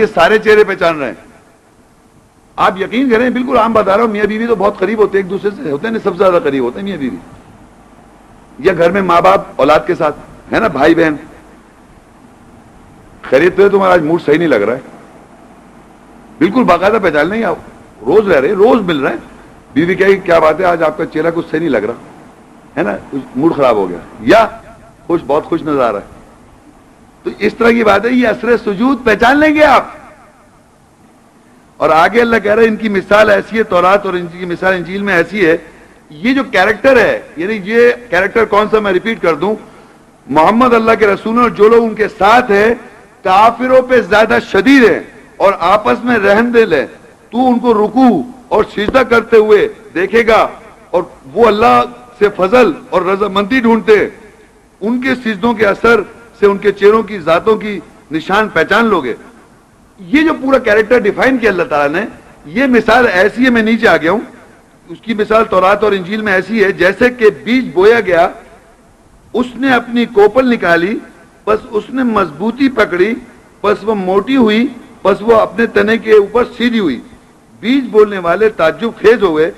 یہ سارے چہرے پہچان رہے ہیں. آپ یقین کریں بالکل عام بتا رہا ہوں, میاں بیوی تو بہت قریب ہوتے ہیں ایک دوسرے سے, ہوتے ہیں سب سے زیادہ قریب ہوتے ہیں میاں بیوی, یا گھر میں ماں باپ اولاد کے ساتھ ہے نا, بھائی بہن. خیریت تو ہے, تمہارا آج موڈ صحیح نہیں لگ رہا ہے, بالکل باقاعدہ پہچان لیں, آپ روز رہ رہے روز مل رہے ہیں, بیوی کہے گی کیا بات ہے آج آپ کا چہرہ کچھ صحیح نہیں لگ رہا ہے نا, موڈ خراب ہو گیا, یا خوش, بہت خوش نظر آ رہا ہے. تو اس طرح کی بات ہے, یہ اثر سجود پہچان لیں گے آپ. اور آگے اللہ کہہ رہا ہے ان کی مثال ایسی ہے تورات اور ان کی مثال انجیل میں ایسی ہے. یہ جو کیریکٹر ہے, یعنی یہ کیریکٹر کون سا, میں ریپیٹ کر دوں, محمد اللہ کے رسول اور جو لوگ ان کے ساتھ ہیں کافروں پہ زیادہ شدید ہیں اور آپس میں رحم دل ہے. تو ان کو رکوع اور سجدہ کرتے ہوئے دیکھے گا اور وہ اللہ سے فضل اور رضامندی ڈھونڈتے, ان کے سجدوں کے اثر سے ان کے چہروں کی ذاتوں کی نشان پہچان لوگے. یہ جو پورا کیریکٹر ڈیفائن کیا اللہ تعالیٰ نے, یہ مثال ایسی ہے, میں نیچے آ گیا ہوں, اس کی مثال تورات اور انجیل میں ایسی ہے جیسے کہ بیج بویا گیا, اس نے اپنی کوپل نکالی, بس اس نے مضبوطی پکڑی, بس وہ موٹی ہوئی, بس وہ اپنے تنے کے اوپر سیدھی ہوئی. بیج بولنے والے تعجب خیز ہوئے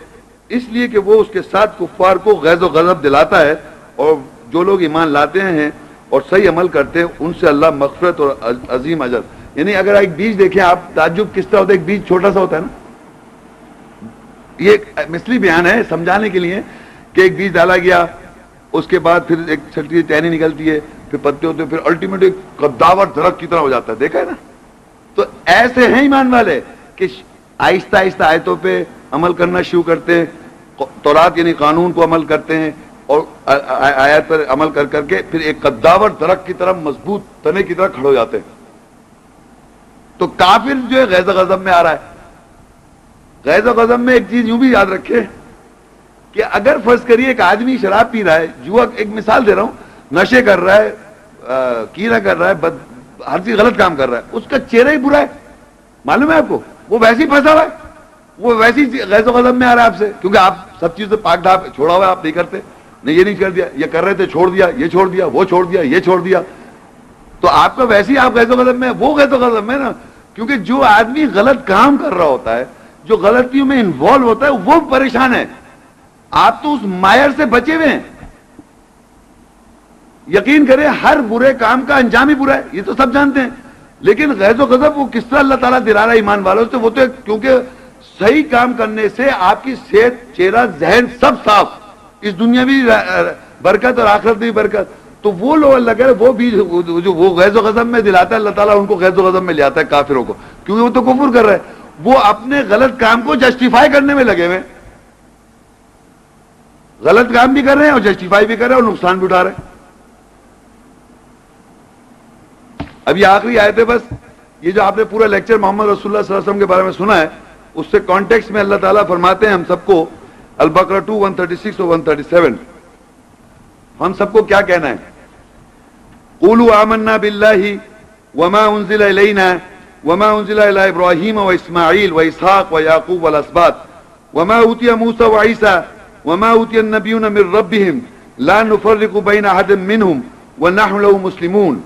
اس لیے کہ وہ اس کے ساتھ کفار کو غیظ و غضب دلاتا ہے, اور جو لوگ ایمان لاتے ہیں اور صحیح عمل کرتے ہیں ان سے اللہ مغفرت اور عظیم اجر. یعنی اگر ایک بیج دیکھیں آپ, تعجب کس طرح ہوتا ہے, ایک بیج چھوٹا سا ہوتا ہے نا, یہ ایک مثلی بیان ہے سمجھانے کے لیے کہ ایک بیج ڈالا گیا, اس کے بعد پھر ایک چھٹی ٹہنی نکلتی ہے, پھر پتے ہوتے ہیں, پھر الٹیمیٹ ایک قداور درخت کی طرح ہو جاتا ہے, دیکھا ہے نا. تو ایسے ہیں ایمان والے کہ آہستہ آہستہ آیتوں پہ عمل کرنا شروع کرتے ہیں, تورات یعنی قانون کو عمل کرتے ہیں, اور آیات پر عمل کر کر کے پھر ایک قداور درخت کی طرح مضبوط تنے کی طرح کھڑے ہو جاتے ہیں. تو کافر جو ہے غیظ و غضب میں آ رہا ہے. غیظ و غضب میں ایک چیز یوں بھی یاد رکھے کہ اگر فرض کریے ایک آدمی شراب پی رہا ہے, جوا, ایک مثال دے رہا ہوں, نشے کر رہا ہے, کینا کر رہا ہے, ہر چیز غلط کام کر رہا ہے, اس کا چہرہ ہی برا ہے, معلوم ہے آپ کو, وہ ویسے ہی پھنسا ہوا ہے, وہ ویسی غیظ و غضب میں آ رہا ہے آپ سے, کیونکہ آپ سب چیز سے پاک ڈھاپ چھوڑا ہوا ہے, آپ نہیں کرتے, نہیں یہ نہیں کر دیا, یہ کر رہے تھے چھوڑ دیا, یہ چھوڑ دیا, وہ چھوڑ دیا, یہ چھوڑ دیا. تو آپ کا ویسے ہی آپ غیظ و غضب میں, وہ غیظ و غضب میں نا, کیونکہ جو آدمی غلط کام کر رہا ہوتا ہے, جو غلطیوں میں انوالو ہوتا ہے, وہ پریشان ہے. آپ تو اس مائر سے بچے ہوئے ہیں. یقین کریں ہر برے کام کا انجام ہی برا ہے, یہ تو سب جانتے ہیں, لیکن غیظ و غضب وہ کس طرح اللہ تعالیٰ دلا رہا ہے ایمان والوں سے, وہ تو کیونکہ صحیح کام کرنے سے آپ کی صحت, چہرہ, ذہن سب صاف, اس دنیا بھی برکت اور آخرت بھی برکت. تو وہ لوگ اللہ کہہ رہے وہ بھی جو وہ غیظ و غضب میں دلاتا ہے, اللہ تعالیٰ ان کو غیظ و غضب میں لے آتا ہے کافروں کو, کیونکہ وہ تو کفر کر رہے ہیں, وہ اپنے غلط کام کو جسٹیفائی کرنے میں لگے ہوئے, غلط کام بھی کر رہے ہیں اور جسٹیفائی بھی کر رہے ہیں اور نقصان بھی اٹھا رہے ہیں. اب یہ آخری آیت ہے بس, یہ جو آپ نے پورا لیکچر محمد رسول اللہ صلی اللہ علیہ وسلم کے بارے میں سنا ہے, اس سے کانٹیکسٹ میں اللہ تعالیٰ فرماتے ہیں ہم سب کو, البقرہ 2 136 اور 137, ہم سب کو کیا کہنا ہے, قولوا آمنا باللہ وما انزل الینا وما انزل الی ابراہیم واسماعیل واسحاق ویعقوب والاسباط وما اوتی موسیٰ وعیسیٰ وما اوتی النبیون من ربهم لا نفرق بین احد منہم ونحن له مسلمون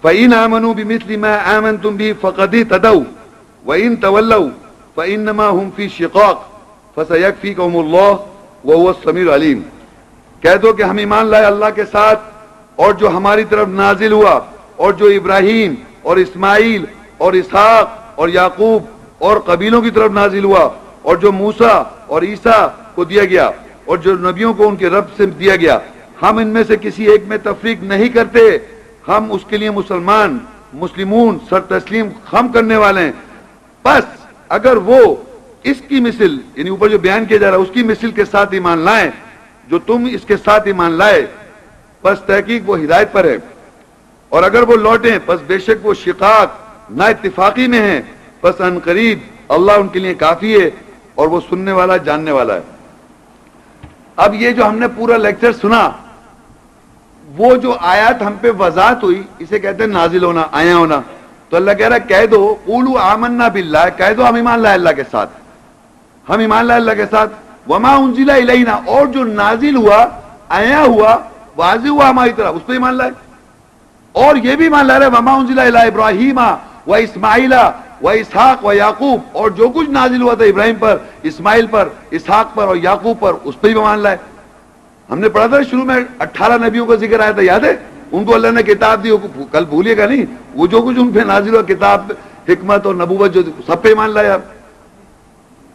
فإن آمنوا بمثل ما آمنتم به فقد اهتدوا وإن تولوا فإنما هم في شقاق فسيكفيكهم الله وهو السميع العليم. کہہ دو کہ ہم ایمان لائے اللہ کے ساتھ اور جو ہماری طرف نازل ہوا, اور جو ابراہیم اور اسماعیل اور اسحاق اور یعقوب اور قبیلوں کی طرف نازل ہوا, اور جو موسیٰ اور عیسیٰ کو دیا گیا, اور جو نبیوں کو ان کے رب سے دیا گیا, ہم ان میں سے کسی ایک میں تفریق نہیں کرتے, ہم اس کے لیے مسلمون سر تسلیم خم کرنے والے ہیں. بس اگر وہ اس کی مثل, یعنی اوپر جو بیان کیا جا رہا ہے اس کی مثل کے ساتھ ایمان لائیں جو تم اس کے ساتھ ایمان لائے, بس تحقیق وہ ہدایت پر ہے. اور اگر وہ لوٹیں پس بے شک وہ شقاق نا اتفاقی میں ہیں, بس ان قریب اللہ ان کے لیے کافی ہے اور وہ سننے والا جاننے والا ہے. اب یہ جو ہم نے پورا لیکچر سنا, وہ جو آیات ہم پہ وضاحت ہوئی, اسے کہتے ہیں نازل ہونا, آیا ہونا. تو اللہ کہہ رہا ہے کہہ دو, قولوا آمنا باللہ, کہہ دو ہم ایمان لائے اللہ کے ساتھ, ہم ایمان لائے اللہ کے ساتھ, وما انزل الینا, اور جو نازل ہوا, آیا ہوا, واضح ہوا ہماری طرف, اس پہ ایمان لائے. اور یہ بھی ایمان لا رہے وما انزل الی ابراہیم, و اسماعیل و اسحاق و یعقوب، اور جو کچھ نازل ہوا تھا ابراہیم پر، اسماعیل پر، اسحاق پر اور یعقوب پر، اس پہ بھی مان لائے۔ ہم نے پڑھا تھا شروع میں 18 نبیوں کا ذکر آیا تھا، یاد ہے؟ ان کو اللہ نے کتاب دی، کل بھولیے گا نہیں، وہ جو کچھ ان پہ نازل ہوا کتاب، حکمت اور نبوت جو سب پہ مان لائے آپ۔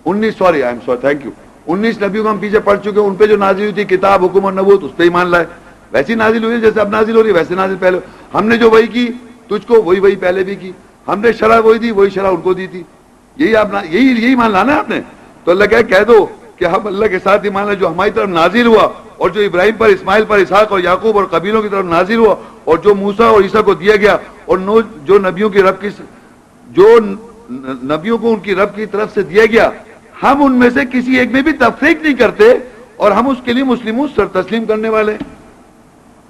19 نبیوں کو ہم پیچھے پڑھ چکے ہیں، ان پہ جو نازل ہوئی تھی کتاب، حکم اور نبوت، اس پہ ہی مان لائے۔ ویسی نازل ہوئی ہے جیسے اب نازل ہو رہی ہے، ویسے نازل پہلے ہم نے جو وہی کی تجھ کو، وہی پہلے بھی کی، ہم نے شرح وہی دی، وہی شرح ان کو دی تھی۔ یہی مان لانا ہے آپ نے۔ تو اللہ کہہ دو کہ ہم اللہ کے ساتھ ہی مان لیں جو ہماری طرف نازل ہوا، اور جو ابراہیم پر، اسماعیل پر، اسحاق اور یعقوب اور قبیلوں کی طرف نازل ہوا، اور جو موسیٰ اور عیسیٰ کو دیا گیا، اور جو نبیوں کو ان کی رب کی طرف سے دیا گیا، ہم ان میں سے کسی ایک میں بھی تفریق نہیں کرتے، اور ہم اس کے لیے مسلمون سر تسلیم کرنے والے۔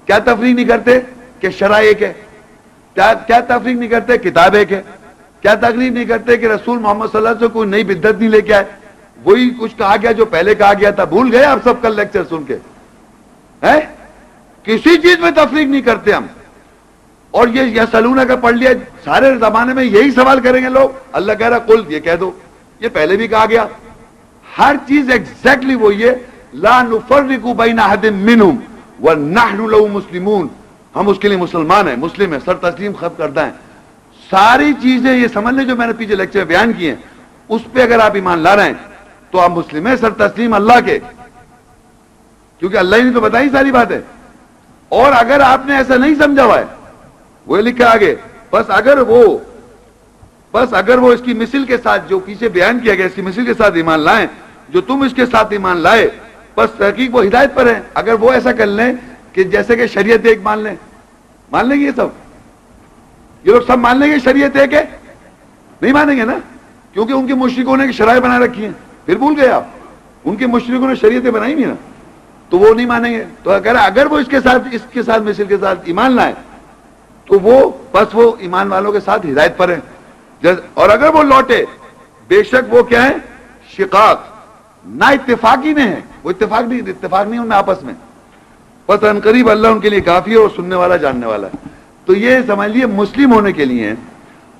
کیا تفریق نہیں کرتے کہ شرع ایک ہے؟ کیا تفریق نہیں کرتے کتاب ایک ہے؟ کیا تقریر نہیں کرتے کہ رسول محمد صلی اللہ علیہ وسلم کوئی نئی بدعت نہیں لے کے آئے، وہی کچھ کہا گیا جو پہلے کہا گیا تھا؟ بھول گئے آپ سب کل لیکچر سن کے؟ کسی چیز میں تفریق نہیں کرتے ہم۔ اور یہ سلونہ کا پڑھ لیا، سارے زمانے میں یہی سوال کریں گے لوگ۔ اللہ کہہ رہا قل، یہ کہہ دو یہ پہلے بھی کہا گیا، ہر چیز ایگزیکٹلی وہی ہے۔ لا نفرق بین احد منہم ونحن له مسلمون، ہم اس کے لیے مسلمان ہیں، مسلم ہیں، سر تسلیم خط کردہ ہیں۔ ساری چیزیں یہ سمجھ لیں جو میں نے پیچھے لیکچر بیان کیے ہیں، اس پہ اگر آپ ایمان لا رہے ہیں تو آپ مسلم ہیں، سر تسلیم اللہ کے، کیونکہ اللہ ہی نے تو بتائی ساری باتیں۔ اور اگر آپ نے ایسا نہیں سمجھا ہوا ہے، وہ لکھا آگے، بس اگر وہ اس کی مثل کے ساتھ جو پیچھے بیان کیا گیا اس کی مثل کے ساتھ ایمان لائیں جو تم اس کے ساتھ ایمان لائے، بس تحقیق وہ ہدایت پر ہیں۔ اگر وہ ایسا کر لیں کہ جیسے کہ شریعت ایک مان لیں گے، یہ لوگ سب مان لیں گے شریعت ایک ہے؟ نہیں مانیں گے نا، کیونکہ ان کے مشرکوں نے شرائع بنا رکھی ہیں۔ پھر بھول گئے آپ، ان کے مشرکوں نے شریعتیں بنائی نہیں نا، تو وہ نہیں مانیں گے۔ تو اگر وہ اس کے ساتھ مثل کے ساتھ ایمان لائیں تو وہ ایمان والوں کے ساتھ ہدایت پر ہیں۔ اور اگر وہ لوٹے، بے شک وہ کیا ہے؟ شقاق، نہ اتفاقی میں ہے، وہ اتفاق نہیں ان میں آپس میں، بس ان قریب اللہ ان کے لیے کافی ہے اور سننے والا جاننے والا ہے۔ تو یہ سمجھ لیے مسلم ہونے کے لیے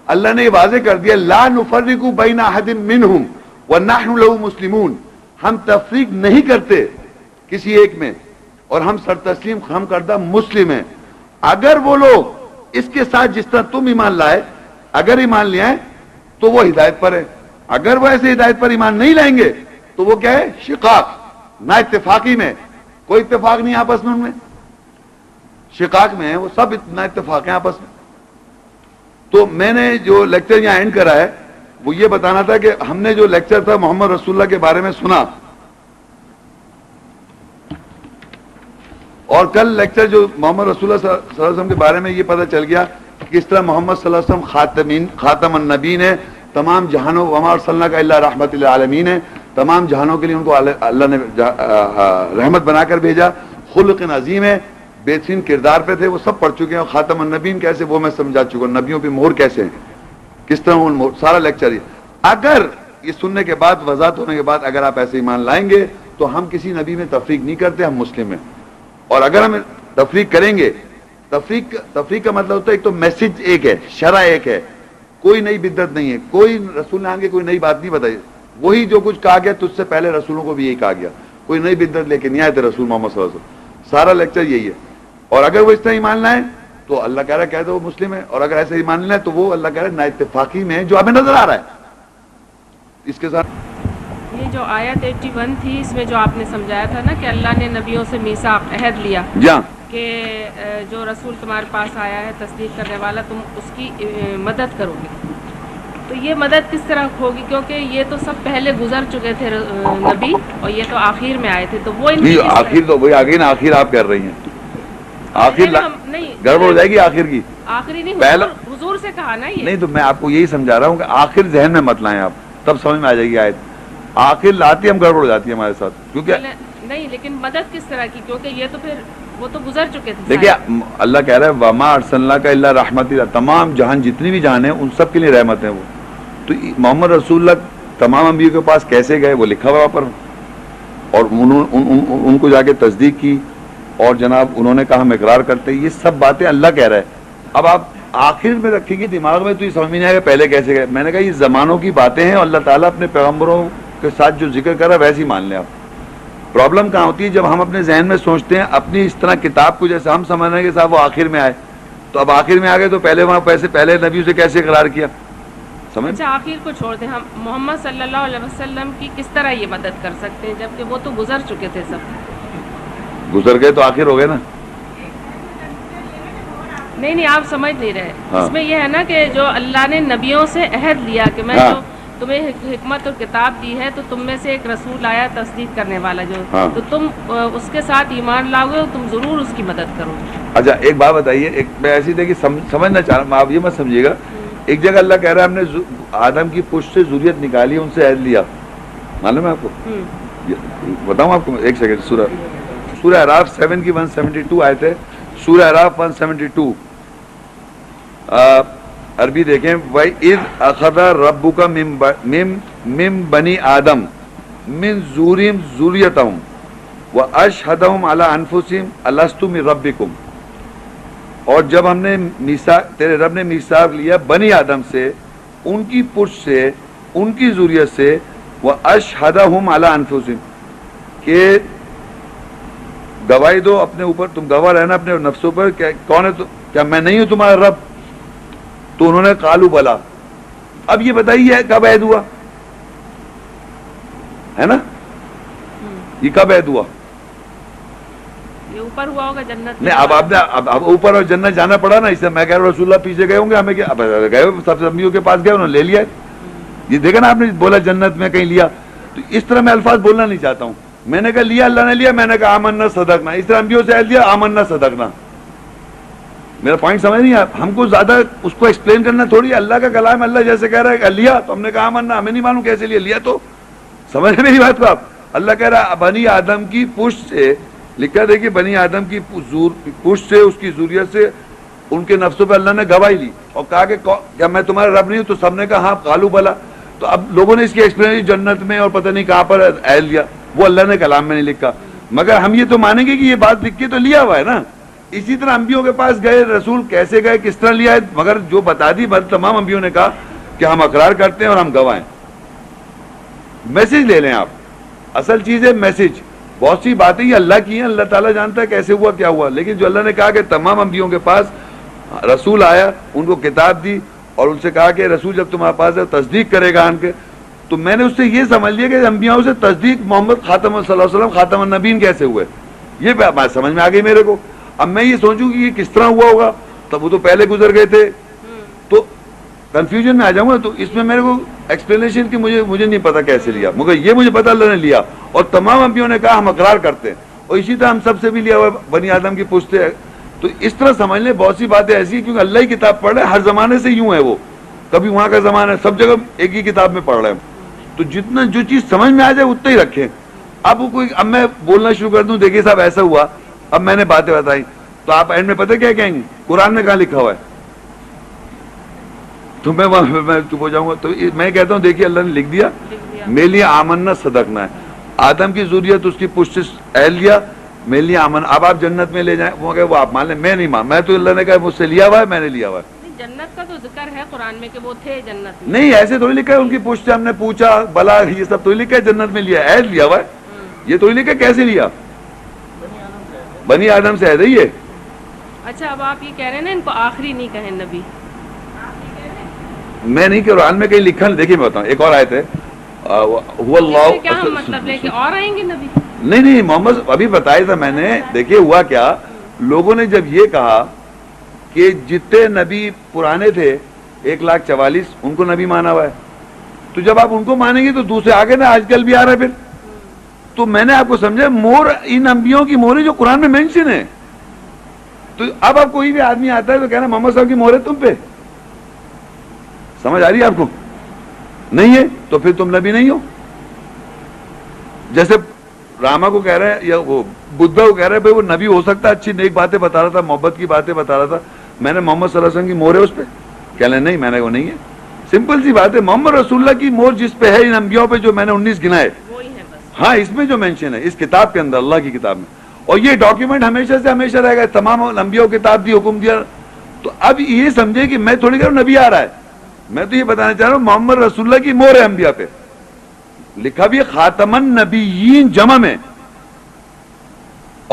اللہ نے یہ واضح کر دیا، لا نفرق بین احد منہم ونحن له مسلمون، ہم تفریق نہیں کرتے کسی ایک میں، اور ہم سر تسلیم ہم کردہ مسلم ہیں۔ اگر وہ لوگ اس کے ساتھ جس طرح تم ایمان لائے اگر ایمان لے آئیں تو وہ ہدایت پر ہے، اگر وہ ایسے ہدایت پر ایمان نہیں لائیں گے تو وہ کیا ہے؟ شقاق، نہ اتفاقی میں، کوئی اتفاق نہیں آپس میں، ان میں شقاق میں ہے، وہ سب نہ اتفاق ہیں آپس میں۔ تو میں نے جو لیکچر یہاں اینڈ کرا ہے وہ یہ بتانا تھا کہ ہم نے جو لیکچر تھا محمد رسول اللہ کے بارے میں سنا، اور کل لیکچر جو محمد رسول اللہ صلی اللہ علیہ وسلم کے بارے میں یہ پتہ چل گیا کہ کس طرح محمد صلی اللہ علیہ وسلم خاتم النبیین ہے، تمام جہانوں، وما ارسلناک الا رحمت للعالمین ہے، تمام جہانوں کے لیے ان کو اللہ نے رحمت بنا کر بھیجا، خلق عظیم ہے، بہترین کردار پہ تھے، وہ سب پڑھ چکے ہیں۔ اور خاتم النبیین کیسے وہ میں سمجھا چکا ہوں، نبیوں پہ مہر کیسے ہیں، کس طرح وہ مہر، سارا لیکچر یہ۔ اگر یہ سننے کے بعد، وضاحت ہونے کے بعد اگر آپ ایسے ایمان لائیں گے تو ہم کسی نبی میں تفریق نہیں کرتے، ہم مسلم ہیں۔ اور اگر ہم تفریق کریں گے، تفریق کا مطلب ہوتا ہے ایک تو میسج ایک ہے، شرع ایک ہے، کوئی نئی بدعت نہیں ہے، کوئی رسول نے آگے کوئی نئی بات نہیں بتائی، وہی جو کچھ کہا گیا تجھ سے پہلے رسولوں کو بھی یہی کہا گیا، کوئی نئی بدعت لے کے نہیں آئے تھے رسول محمد صلی اللہ علیہ وسلم۔ سارا لیکچر یہی ہے۔ اور اگر وہ اس طرح ایمان لائیں تو اللہ کہہ رہا ہے کہہ دو وہ مسلم ہے، اور اگر ایسے ایمان لائیں تو وہ اللہ کہہ رہا ہے نا اتفاقی میں ہے، جو ہمیں نظر آ رہا ہے۔ اس کے ساتھ یہ جو آیت 81 تھی، اس میں جو آپ نے سمجھایا تھا نا کہ اللہ نے نبیوں سے میثاق، عہد لیا کہ جو رسول تمہارے پاس آیا ہے تصدیق کرنے والا، تم اس کی مدد کرو گے، تو یہ مدد کس طرح ہوگی؟ کیونکہ یہ تو سب پہلے گزر چکے تھے نبی، اور یہ تو آخر میں آئے تھے، تو وہ آخر تو وہی آگے نا، آخر آپ کر رہی ہیں، آخر نہیں گڑبڑ ہو جائے گی آخر کی، آخری نہیں، پہلا حضور سے کہا نا یہ۔ نہیں تو میں آپ کو یہی سمجھا رہا ہوں کہ آخر ذہن میں مت لائیں آپ، تب سمجھ میں آ جائے گی آیت، آخر لاتی ہم گڑبڑ ہو جاتی ہے ہمارے ساتھ، کیونکہ نہیں، لیکن مدد کس طرح کی؟ کیونکہ یہ تو پھر وہ تو گزر چکے تھے۔ دیکھیے اللہ کہہ رہا ہے وما ارسلناک الا رحمت للعالمین، تمام جہان جتنی بھی جہان ہیں ان سب کے لیے رحمت ہیں وہ۔ تو محمد رسول اللہ تمام انبیاء کے پاس کیسے گئے وہ لکھا ہوا پر، اور ان کو جا کے تصدیق کی، اور جناب انہوں نے کہا ہم اقرار کرتے ہیں، یہ سب باتیں اللہ کہہ رہا ہے۔ اب آپ آخر میں رکھیں گے دماغ میں تو یہ سمجھ میں نہیں آئے گا پہلے کیسے گئے. میں نے کہا یہ زمانوں کی باتیں ہیں اور اللہ تعالیٰ اپنے پیغمبروں کے ساتھ جو ذکر کرا ویسے ہی مان لیں آپ. پرابلم کہاں ہوتی ہے جب ہم اپنے ذہن میں سوچتے ہیں اپنی اس طرح کتاب کو جیسے ہم سمجھ رہے ہیں کہ صاحب وہ آخر میں آئے, تو اب آخر میں آ گئے تو پہلے وہاں پہلے نبیوں سے کیسے اقرار کیا سمجھ. اچھا آخر کو چھوڑ دیں, ہم محمد صلی اللہ علیہ وسلم کی کس طرح یہ مدد کر سکتے ہیں جبکہ وہ تو گزر چکے تھے, سب گزر گئے تو آخر ہو گئے نا. نہیں آپ سمجھ نہیں رہے. ہاں. اس میں یہ ہے نا کہ جو اللہ نے نبیوں سے عہد لیا کہ میں جو تمہیں حکمت اور کتاب دی ہے تو تم میں سے ایک رسول آیا تصدیق کرنے والا جو, تو تم اس کے ساتھ ایمان لاؤ گے, تم ضرور اس کی مدد کرو. اچھا ایک بات بتائیے, ایک میں ایسی تھے کہ سمجھنا چاہ رہا ہوں, آپ یہ مت سمجھیے گا. ایک جگہ اللہ کہہ رہا ہے ہم نے آدم کی پشت سے ذریت نکالی, ان سے عہد لیا, معلوم ہے آپ کو؟ بتاؤں آپ کو ایک سیکنڈ. سورہ اعراف 7 کی 172 آیت ہے, سورہ اعراف 172 عربی دیکھیں. وَإِذْ أَخَذَ رَبُّكَ مِن بَنِي آدَمَ مِن ظُهُورِهِمْ ذُرِّيَّتَهُمْ وَأَشْهَدَهُمْ عَلَىٰ أَنفُسِهِمْ أَلَسْتُ بِرَبِّكُمْ, اور جب ہم نے تیرے رب نے میثاق لیا بنی آدم سے, ان کی پشت سے, ان کی ذریت سے, وَأَشْهَدَهُمْ عَلَىٰ أَنفُسِهِمْ کہ گواہی دو اپنے اوپر, تم گواہ رہنا اپنے نفسوں پر, کون ہے کیا میں نہیں ہوں تمہارا رب؟ تو انہوں نے قالوا بلا. اب یہ بتائیے کب عہد ہوا ہے نا, یہ کب عہد ہوا؟ یہ اوپر ہوا ہوگا جنت. نہیں اب آپ نے اب اوپر اور جنت جانا پڑا نا, اس سے میں کہہ رہا ہوں رسول اللہ پیچھے گئے ہوں گے, ہمیں کیا گئے سب سے انبیاء کے پاس گئے, انہوں نے لے لیا. یہ دیکھا نا آپ نے بولا جنت میں کہیں لیا, تو اس طرح میں الفاظ بولنا نہیں چاہتا ہوں. میں نے کہا لیا اللہ نے لیا, میں نے کہا آمنا صدقنا, اس طرح انبیاء سے عہد لیا آمنا صدقنا. میرا پوائنٹ سمجھ نہیں, آپ ہم کو زیادہ اس کو ایکسپلین کرنا تھوڑی. اللہ کا کلام, اللہ جیسے کہہ رہا ہے لیا, تو ہم نے کہا آمنا, ہمیں نہیں معلوم کیسے لیا تو سمجھ رہے میری بات کو آپ. اللہ کہہ رہا ہے بنی آدم کی پشت سے, لکھا دیکھیے بنی آدم کی پشت سے, اس کی ذریت سے, ان کے نفسوں پہ اللہ نے گواہی لی اور کہا کہ کیا میں تمہارا رب نہیں ہوں؟ تو سب نے کہا ہاں قالوا بلا. تو اب لوگوں نے اس کی ایکسپلینیشن جنت میں اور پتہ نہیں کہاں پر عہد لیا, وہ اللہ نے کلام میں نہیں لکھا. مگر ہم یہ تو مانیں گے کہ یہ بات لکھ کے تو لیا ہوا ہے نا. اسی طرح انبیاء کے پاس گئے رسول, کیسے گئے, کس طرح لیا ہے, مگر جو بتا دی تمام انبیاء نے کہا کہ ہم اقرار کرتے ہیں اور ہم گواہ ہیں. میسج لے لیں آپ, اصل چیز ہے میسج. بہت سی باتیں یہ اللہ کی ہیں, اللہ تعالیٰ جانتا ہے کیسے ہوا کیا ہوا, لیکن جو اللہ نے کہا کہ تمام انبیاء کے پاس رسول آیا, ان کو کتاب دی اور ان سے کہا کہ رسول جب تمہارے پاس ہے تصدیق کرے گا ان کے, تو میں نے اس سے یہ سمجھ لیا کہ انبیاء سے تصدیق محمد خاتم صلی اللہ علیہ وسلم خاتم النبیین کیسے ہوئے, یہ بات سمجھ میں آ گئی میرے کو. اب میں یہ سوچوں کہ یہ کس طرح ہوا ہوگا, تب وہ تو پہلے گزر گئے تھے, تو کنفیوژن میں آ جاؤں گا. تو اس میں میرے کو ایکسپلینیشن کی مجھے نہیں پتا کیسے لیا, مگر یہ مجھے پتا اللہ نے لیا اور تمام انبیاء نے کہا ہم اقرار کرتے ہیں, اور اسی طرح ہم سب سے بھی لیا ہوا بنی آدم کی پشت سے. تو اس طرح سمجھ لیں بہت سی باتیں ایسی ہیں کیونکہ اللہ ہی کتاب پڑھ رہے ہیں, ہر زمانے سے یوں ہے, وہ کبھی وہاں کا زمانہ ہے, سب جگہ ایک ہی کتاب میں پڑھ رہے ہیں. تو جتنا جو چیز سمجھ میں آ جائے اتنا ہی رکھیں. اب میں بولنا شروع کر دوں, دیکھیے صاحب ایسا ہوا, اب میں نے باتیں بتائی, تو آپ اینڈ میں پتہ کیا کہیں گے, قرآن میں کہاں لکھا ہوا ہے, تو میں چپ ہو جاؤں گا. تو میں کہتا ہوں دیکھیے اللہ نے لکھ دیا میرے لیے آمنا صدقنا ہے, آدم کی ذریت اس کی پشت سے عہد لیا, میرے لیے آمن. اب آپ جنت میں لے جائیں, وہ آپ مان لیں, میں نہیں مان, میں تو اللہ نے کہا مجھ سے لیا ہوا ہے, میں نے لیا ہوا ہے. جنت کا تو ذکر ہے قرآن میں کہ وہ تھے جنت میں. نہیں ایسے تھوڑی لکھا ہے, ان کی پشت سے ہم نے پوچھا بلا, یہ سب تو لکھا ہے جنت میں لیا, عہد لیا ہوا ہے, یہ تو لکھا ہے. کیسے لیا؟ بنی آدم سے عہد ہے یہ. اچھا اب آپ یہ کہہ رہے ہیں نا ان کو آخری نہیں کہیں نبی, میں نہیں کہ قرآن میں کہیں لکھا نہیں. دیکھیے میں بتاؤں, ایک اور آیت ہے, کیا مطلب ہے کہ اور آئیں گے نبی؟ نہیں محمد ابھی بتایا تھا میں نے. دیکھیے ہوا کیا, لوگوں نے جب یہ کہا کہ جتنے نبی پرانے تھے 144 ان کو نبی مانا ہوا ہے, تو جب آپ ان کو مانیں گے تو دوسرے آگے نا آج کل بھی آ رہا ہے پھر. تو میں نے آپ کو سمجھا مور, ان انبیاء کی موریں جو قرآن میں مینشن ہے. تو اب کوئی بھی آدمی آتا ہے تو کہنا محمد صاحب کی مور ہے تم پہ, سمجھ آ رہی ہے آپ کو؟ نہیں ہے تو پھر تم نبی نہیں ہو. جیسے راما کو کہہ رہے ہیں یا وہ بدھا کو کہہ رہے ہیں بھائی وہ نبی ہو سکتا ہے, اچھی نیک باتیں بتا رہا تھا, محبت کی باتیں بتا رہا تھا, میں نے محمد صلی اللہ علیہ وسلم کی مور ہے اس پہ, کہہ لیں نہیں میں نے وہ نہیں ہے. سمپل سی بات ہے, محمد رسول اللہ کی مور جس پہ ہے ان انبیاء پہ جو میں نے 19 گنائے, ہاں اس میں جو مینشن ہے اس کتاب کے اندر, اللہ کی کتاب میں, اور یہ ڈاکیومنٹ ہمیشہ سے ہمیشہ رہے گا. تمام انبیاء کتاب دی, حکم دیا, تو اب یہ سمجھے کہ میں تھوڑی کہہ رہا ہوں نبی آ رہا ہے، میں تو یہ بتانا چاہ رہا ہوں محمد رسول اللہ کی مہر ہے انبیاء پہ، لکھا بھی ہے خاتم النبیین جمع میں.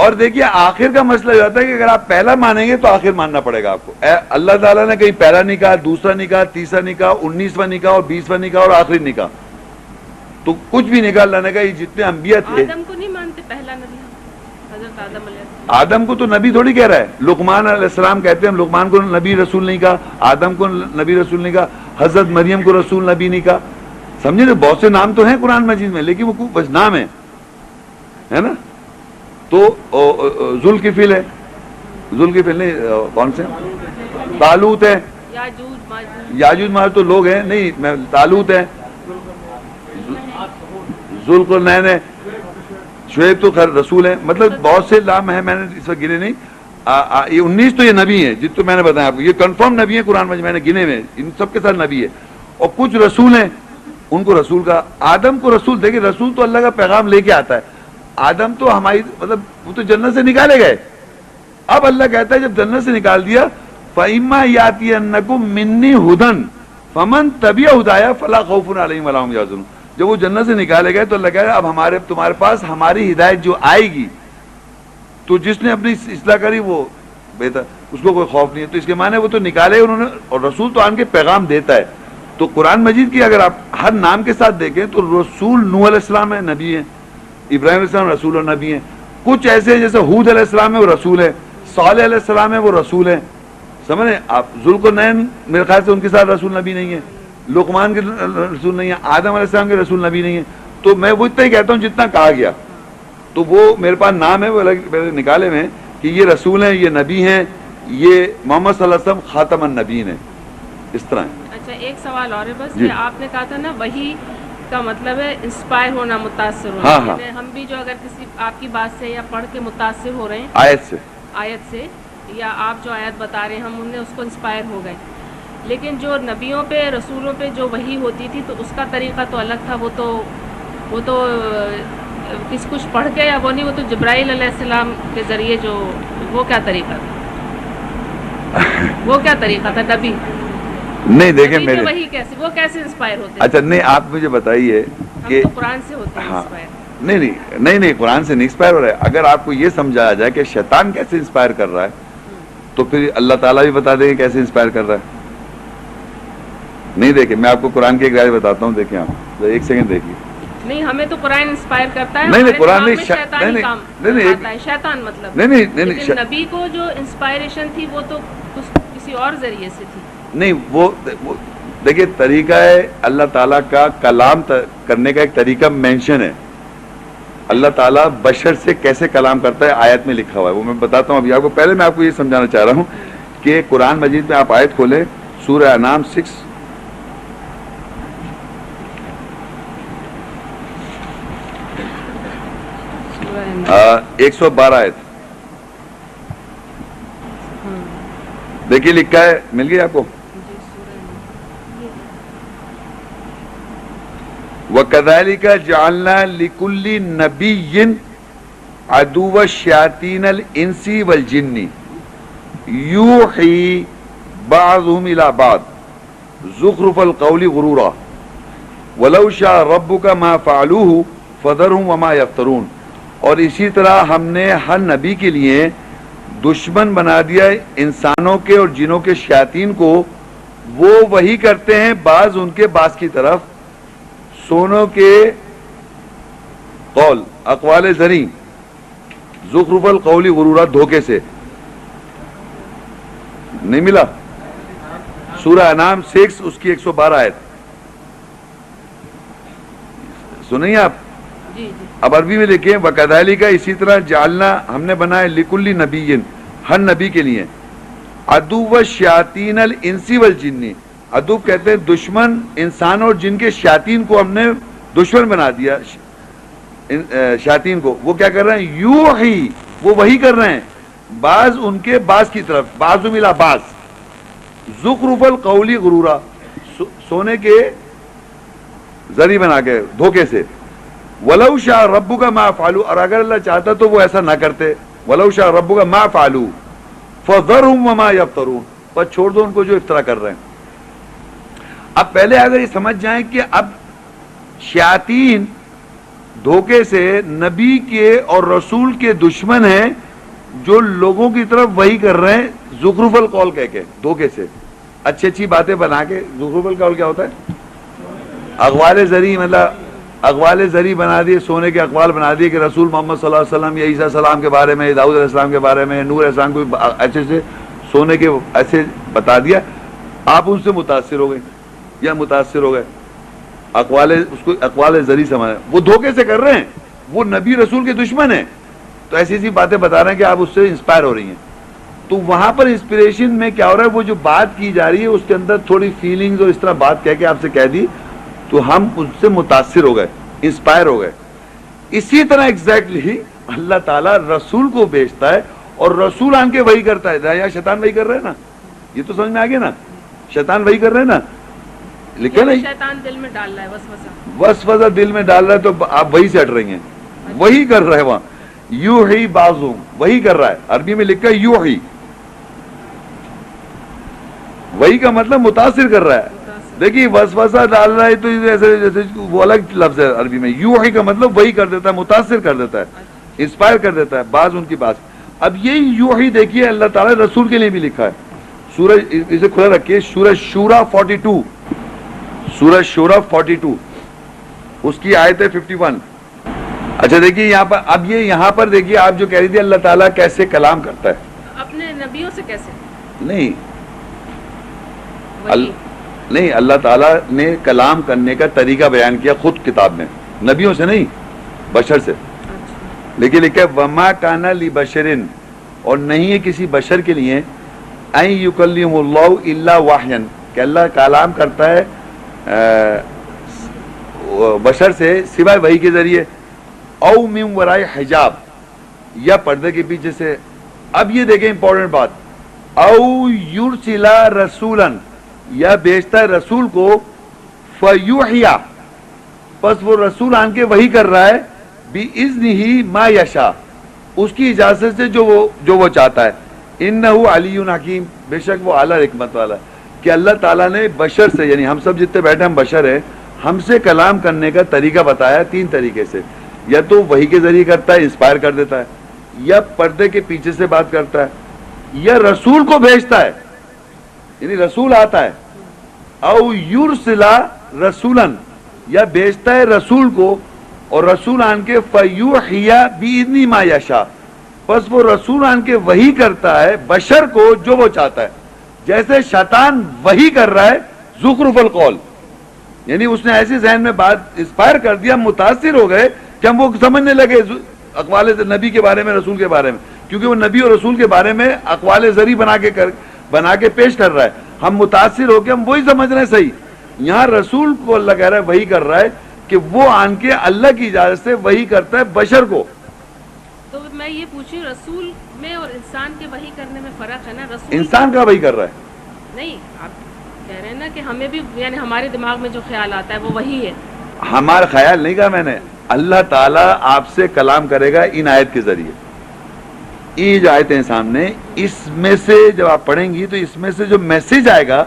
اور دیکھیے آخر کا مسئلہ یہ ہوتا ہے کہ اگر آپ پہلا مانیں گے تو آخر ماننا پڑے گا آپ کو. اللہ تعالیٰ نے کہیں پہلا نہیں کہا، دوسرا نہیں کہا، تیسرا نہیں کہا، 19واں نہیں کہا اور 20واں نہیں کہا اور آخری نہیں کہا، تو کچھ بھی نہیں کہا. اللہ نے کہا یہ جتنے انبیاء تھے. آدم کو نہیں مانتے پہلا نبی حضرت آدم علیہ السلام؟ آدم کو تو نبی تھوڑی کہہ رہا ہے. لقمان علیہ السلام کہتے ہیں ہم لقمان کو نبی رسول نہیں کہا، آدم کو نبی رسول نہیں کہا، حضرت مریم کو رسول نبی نہیں کہا. سمجھے نا، بہت سے نام تو ہیں قرآن مجید میں لیکن وہ بس نام ہے نا. تو ذوالکفل ہے، ذوالکفل نہیں، کون سے طالوت ہے، یاجوج ماجوج تو لوگ ہیں نہیں، میں طالوت ہے، ذوالقرنین ہے، شعیب تو خیر رسول ہے. مطلب بہت سے نام ہیں، میں نے اس وقت گنے نہیں. یہ 19 تو یہ نبی ہیں جت تو میں نے بتایا آپ کو، یہ کنفرم نبی ہیں قرآن میں نے گنے ہوئے، ان سب کے ساتھ نبی ہے. اور کچھ رسول ہیں ان کو رسول کا. آدم کو رسول، دیکھیں رسول تو اللہ کا پیغام لے کے آتا ہے. آدم تو ہماری مطلب وہ تو جنت سے نکالے گئے. اب اللہ کہتا ہے جب جنت سے نکال دیا فَإِمَّا يَأْتِيَنَّكُم مِّنِّي هُدًى فَمَن تَبِعَ هُدَايَ فَلَا خَوْفٌ عَلَيْهِمْ وَلَا هُمْ يَحْزَنُونَ. جب وہ جنت سے نکالے گئے تو اللہ کہہ رہا ہے اب ہمارے تمہارے پاس ہماری ہدایت جو آئے گی تو جس نے اپنی اصلاح کری وہ بہتر، اس کو کوئی خوف نہیں ہے. تو اس کے معنی وہ تو نکالے انہوں نے، اور رسول تو آن کے پیغام دیتا ہے. تو قرآن مجید کی اگر آپ ہر نام کے ساتھ دیکھیں تو رسول نوح علیہ السلام ہے، نبی ہیں. ابراہیم علیہ السلام رسول اور نبی ہیں. کچھ ایسے ہیں جیسے ہود علیہ السلام ہے وہ رسول ہے، صالح علیہ السلام ہے وہ رسول ہے. سمجھیں آپ، ذوالقرنین میرے خیال سے ان کے ساتھ رسول نبی نہیں ہے، لقمان کے رسول نہیں ہے، آدم علیہ السلام کے رسول نبی نہیں ہے. تو میں وہ اتنا ہی کہتا ہوں جتنا کہا گیا. تو وہ میرے پاس نام ہے وہ الگ نکالے میں کہ یہ رسول ہیں، یہ نبی ہیں، یہ محمد صلی اللہ علیہ وسلم خاتم النبیین ہیں، اس طرح ہیں. اچھا ایک سوال اور ہے بس، جی. کہ آپ نے کہا تھا نا وحی کا مطلب ہے انسپائر ہونا، متاثر ہونا. ہاں ہاں. ہم بھی جو اگر کسی آپ کی بات سے یا پڑھ کے متاثر ہو رہے ہیں آیت سے یا آپ جو آیت بتا رہے ہیں ہم انہیں اس کو انسپائر ہو گئے. لیکن جو نبیوں پہ رسولوں پہ جو وحی ہوتی تھی تو اس کا طریقہ تو الگ تھا. وہ تو کس کچھ پڑھ کے یا وہ نہیں، وہ تو جبرائیل علیہ السلام کے ذریعے جو وہ کیا طریقہ تھا، وہ کیا طریقہ تھا نبی نہیں. دیکھیں میرے وہی کیسے، وہ کیسے انسپائر ہوتے ہیں؟ اچھا نہیں، آپ مجھے بتائیے کہ ہم تو قرآن سے ہوتے ہیں انسپائر. نہیں قرآن سے نہیں انسپائر ہو رہا ہے. اگر آپ کو یہ سمجھایا جائے کہ شیطان کیسے انسپائر کر رہا ہے تو پھر اللہ تعالیٰ بھی بتا دیں گے کیسے انسپائر کر رہا ہے. نہیں دیکھیں میں آپ کو قرآن کی ایک رائے بتاتا ہوں، دیکھیں آپ ایک سیکنڈ دیکھیے. نہیں ہمیں تو قرآن انسپائر کرتا ہے. نہیں قرآن نہیں، نہیں، شیطانی کام آتا ہے، شیطان مطلب. نہیں نبی کو جو انسپائریشن تھی وہ تو کسی اور ذریعے سے تھی. نہیں وہ دیکھیے طریقہ ہے اللہ تعالیٰ کا کلام کرنے کا ایک طریقہ مینشن ہے. اللہ تعالیٰ بشر سے کیسے کلام کرتا ہے آیت میں لکھا ہوا ہے، وہ میں بتاتا ہوں ابھی آپ کو. پہلے میں آپ کو یہ سمجھانا چاہ رہا ہوں کہ قرآن مجید میں آپ آیت کھولیں سورہ انعام 6 112 آیت دیکھیے لکھا ہے، مل گئی آپ کو. وَكَذَلِكَ جَعَلْنَا لِكُلِّ نَبِيٍّ عَدُوَّ الشَّيَاطِينِ الْإِنسِ وَالْجِنِّ يُوحِي بَعْضُهُمْ إِلَى بَعْضٍ زُخْرُفَ الْقَوْلِ غُرُورًا وَلَوْ شَاءَ رَبُّكَ مَا فَعَلُوهُ فَذَرْهُمْ وَمَا يَفْتَرُونَ. اور اسی طرح ہم نے ہر نبی کے لیے دشمن بنا دیا انسانوں کے اور جنوں کے شیاطین کو. وہ وہی کرتے ہیں بعض ان کے بعض کی طرف سونوں کے قول اقوال زری زخرف القول غرورا، دھوکے سے. نہیں ملا؟ سورہ انعام 6 اس کی 112 آیت سنیں آپ. اب عربی میں دیکھیں وَكَذَلِكَ اسی طرح جعلنا ہم نے بنائے لِكُلِّ نَبِيٍّ ہر نبی کے لیے عدو الشیاطین الانس والجن. عدو کہتے ہیں دشمن انسان اور جن کے شیاطین کو ہم نے دشمن بنا دیا. شیاطین کو وہ کیا کر رہے ہیں؟ یوحی وہ وہی کر رہے ہیں بعض ان کے بعض کی طرف، بعض ملا بعض زخرف القول غرورا سونے کے ذری بنا کے دھوکے سے. وَلَوْ شَاءَ رَبُّكَ مَا فَعَلُوا اور اگر اللہ چاہتا تو وہ ایسا نہ کرتے. وَلَوْ شَاءَ رَبُّكَ مَا فَعَلُوا فَذَرْهُمْ وَمَا يَفْتَرُونَ بس چھوڑ دو ان کو جو افطرا کر رہے ہیں۔ اب پہلے اگر یہ سمجھ جائیں کہ اب شیاطین دھوکے سے نبی کے اور رسول کے دشمن ہیں جو لوگوں کی طرف وہی کر رہے ہیں زخرف القول کہہ کے، دھوکے سے اچھی اچھی باتیں بنا کے۔ زخرف القول کیا ہوتا ہے؟ اقوال زری، مطلب اقوال زری بنا دیے، سونے کے اقوال بنا دیے کہ رسول محمد صلی اللہ علیہ وسلم یا عیسیٰ علیہ السلام کے بارے میں، داؤد علیہ السلام کے بارے میں، نور علیہ السلام کو ایسے سے سونے کے ایسے بتا دیا، آپ ان سے متاثر ہو گئے یا متاثر ہو گئے، اقوال اس کو اقوال زری سمجھ، وہ دھوکے سے کر رہے ہیں، وہ نبی رسول کے دشمن ہیں، تو ایسی ایسی باتیں بتا رہے ہیں کہ آپ اس سے انسپائر ہو رہی ہیں۔ تو وہاں پر انسپریشن میں کیا ہو رہا ہے، وہ جو بات کی جا رہی ہے اس کے اندر تھوڑی فیلنگز اور اس طرح بات کہہ کے آپ سے کہہ دی تو ہم اس سے متاثر ہو گئے، انسپائر ہو گئے۔ اسی طرح ایگزیکٹلی اللہ تعالیٰ رسول کو بھیجتا ہے اور رسول آن کے وہی کرتا ہے۔ یا شیطان وہی کر رہے ہیں نا، یہ تو سمجھ میں آ گیا نا، شیطان وہی کر رہے ہیں نا، لیکن شیطان دل میں ڈال رہا ہے وسوسہ، وسوسہ دل میں ڈال رہا ہے، تو آپ وہی سے ہٹ رہی ہیں، وہی کر رہے ہیں وہاں، یو ہی بازو وہی کر رہا ہے، عربی میں لکھا ہے یو ہی، وہی کا مطلب متاثر کر رہا ہے۔ دیکھیے وسوسہ ڈال رہا ہے تو ایسے جیسے وہ الگ لفظ ہے عربی میں، یو ہی کا مطلب وہی کر دیتا ہے، متاثر کر دیتا ہے، انسپائر کر دیتا ہے، بعض ان کی بات۔ اب یہی یو ہی دیکھیے اللہ تعالیٰ رسول کے لیے بھی لکھا ہے، سورہ اسے کھلا رکھیے، سورہ شورا 42، سورہ شورا 42 اس کی آیت ہے 51۔ اچھا دیکھیے یہاں پر، اب یہ یہاں پر دیکھیے آپ جو کہہ رہی تھی اللہ تعالیٰ کیسے کلام کرتا ہے، اپنے نبیوں سے کیسے؟ نہیں نہیں، اللہ تعالیٰ نے کلام کرنے کا طریقہ بیان کیا خود کتاب میں، نبیوں سے نہیں، بشر سے۔ لیکن لکھا ہے وما کان لبشر، اور نہیں ہے کسی بشر کے لیے ان یکلم اللہ الا وحیا، کہ اللہ کلام کرتا ہے بشر سے سوائے وحی کے ذریعے، او من وراء حجاب، یا پردے کے پیچھے سے۔ اب یہ دیکھیں امپورٹنٹ بات، او یرسل رسولا، یا بھیجتا ہے رسول کو، فیوحیا، پس وہ رسول آن کے وہی کر رہا ہے، بِإِذْنِهِ مَا یشاء، اس کی اجازت سے جو وہ چاہتا ہے، انہو علی حکیم، بے شک وہ اعلیٰ حکمت والا ہے۔ کہ اللہ تعالیٰ نے بشر سے، یعنی ہم سب جتنے بیٹھے ہم بشر ہیں، ہم سے کلام کرنے کا طریقہ بتایا تین طریقے سے، یا تو وحی کے ذریعے کرتا ہے، انسپائر کر دیتا ہے، یا پردے کے پیچھے سے بات کرتا ہے، یا رسول کو بھیجتا ہے، یعنی رسول آتا ہے، او یرسل رسولا، یا بھیجتا ہے رسول کو، اور رسول آن کے فیوحی بِإِذْنِ مَا یشاء، پس وہ رسول آن کے وحی کرتا ہے بشر کو جو وہ چاہتا ہے۔ جیسے شیطان وحی کر رہا ہے زخرف القول، یعنی اس نے ایسی ذہن میں بات انسپائر کر دیا، متاثر ہو گئے کہ ہم وہ سمجھنے لگے اقوال نبی کے بارے میں، رسول کے بارے میں، کیونکہ وہ نبی اور رسول کے بارے میں اقوال زری بنا کے پیش کر رہا ہے، ہم متاثر ہو کے ہم وہی سمجھ رہے ہیں صحیح۔ یہاں رسول کو اللہ کہہ رہا ہے وہی کر رہا ہے کہ وہ آن کے اللہ کی اجازت سے وہی کرتا ہے بشر کو۔ تو میں یہ پوچھی، رسول میں اور انسان کے وحی کرنے میں فرق ہے نا؟ رسول انسان کا وہی کر رہا ہے، نہیں، آپ کہہ رہے ہیں نا کہ ہمیں بھی، یعنی ہمارے دماغ میں جو خیال آتا ہے وہ وہی ہے۔ ہمارا خیال نہیں کہا میں نے، اللہ تعالیٰ آپ سے کلام کرے گا ان آیت کے ذریعے۔ یہ جو آیتیں سامنے، اس میں سے جب آپ پڑھیں گی تو اس میں سے جو میسج آئے گا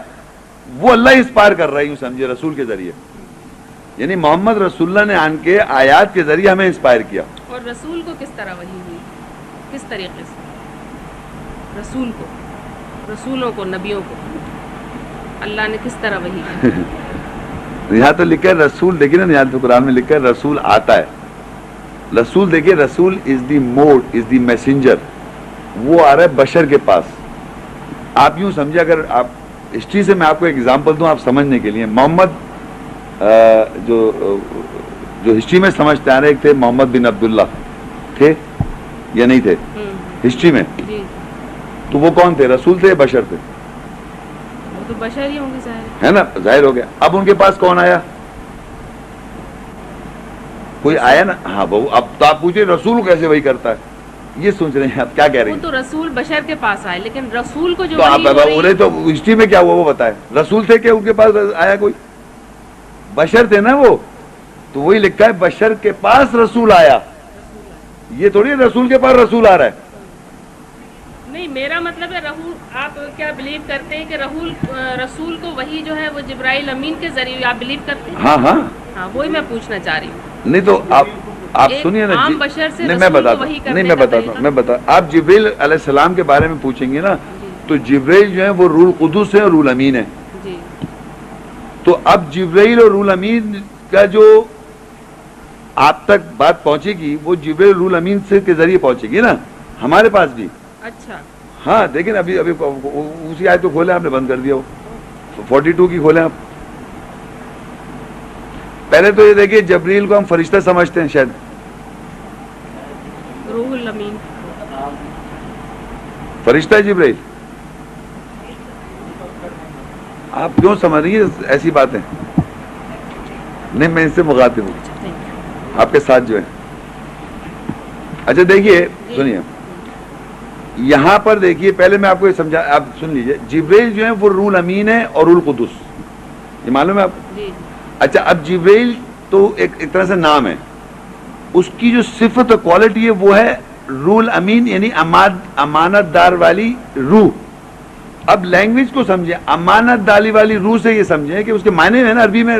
وہ اللہ انسپائر کر رہا ہے، یوں سمجھے، رسول کے ذریعے، یعنی محمد رسول اللہ نے آن کے آیات کے ذریعے ہمیں انسپائر کیا۔ اور رسول کو کس طرح وحی ہوئی، کس طریقے سے؟ رسول کو، رسولوں کو، نبیوں کو اللہ نے کس طرح وحی کی؟ یہاں تو لکھا ہے رسول، دیکھیے نا یہاں تو قرآن میں لکھا ہے رسول آتا ہے، رسول دیکھیے، رسول از دی موڈ، از دی میسنجر، وہ آ رہا ہے بشر کے پاس۔ آپ یوں سمجھے، اگر آپ ہسٹری سے میں آپ کو ایک ایگزامپل دوں آپ سمجھنے کے لیے، محمد جو ہسٹری میں سمجھتے آ رہے، ایک تھے محمد بن عبداللہ، تھے یا نہیں تھے ہسٹری میں؟ تو وہ کون تھے، رسول تھے یا بشر تھے؟ وہ تو بشر ہی ہوں گے، ظاہر ہے نا، ظاہر ہو گیا۔ اب ان کے پاس کون آیا؟ کوئی آیا نا، ہاں وہ۔ اب تو آپ پوچھے رسول کیسے وہی کرتا ہے، یہ سوچ رہے ہیں آپ کیا کہہ رہی ہیں؟ وہ تو رسول بشر کے پاس آئے، لیکن رسول کو جو تو آپ انہیں تو ہسٹری میں کیا ہوا وہ بتائے، رسول تھے کہ ان کے پاس آیا کوئی؟ بشر تھے نا وہ، تو وہی لکھا ہے بشر کے پاس رسول آیا، یہ تھوڑی رسول کے پاس رسول آ رہا ہے۔ نہیں میرا مطلب ہے آپ کیا بلیو کرتے ہیں کہ رسول کو وہی جو ہے وہ جبرائیل امین کے ذریعے آپ بلیو کرتے ہیں؟ ہاں ہاں ہاں وہی میں پوچھنا چاہ رہی ہوں. نہیں تو آپ سنیے نا عام بشر سے نہیں میں بتاتا ہوں آپ جبریل علیہ السلام کے بارے میں پوچھیں گے نا تو جبریل جو ہے وہ روح القدس ہے اور روح الامین ہے. جی تو اب جبریل اور روح الامین کا جو آپ تک بات پہنچے گی وہ جبریل روح الامین سے کے ذریعے پہنچے گی نا ہمارے پاس بھی. اچھا ہاں دیکھیں ابھی اسی آیت تو کھولے آپ نے بند کر دیا وہ 42 کی کھولیں آپ. پہلے تو یہ دیکھیے جبریل کو ہم فرشتہ سمجھتے ہیں شاید روح الامین فرشتہ ہے جبریل. آپ کیوں سمجھ رہی ہیں ایسی باتیں؟ نہیں میں اس سے مخاطب ہوں آپ کے ساتھ جو ہے. اچھا دیکھیے سنیے یہاں پر دیکھیے پہلے میں آپ کو یہ سمجھا آپ سن لیجئے جبریل جو ہے وہ روح الامین ہے اور روح القدس یہ معلوم ہے آپ کو؟ اچھا اب جبریل تو ایک طرح سے نام ہے اس کی جو صفت اور کوالٹی ہے وہ ہے روح الامین یعنی امانت دار والی روح. اب لینگویج کو سمجھیں امانت داری والی روح سے یہ سمجھیں کہ اس کے معنی ہے نا عربی میں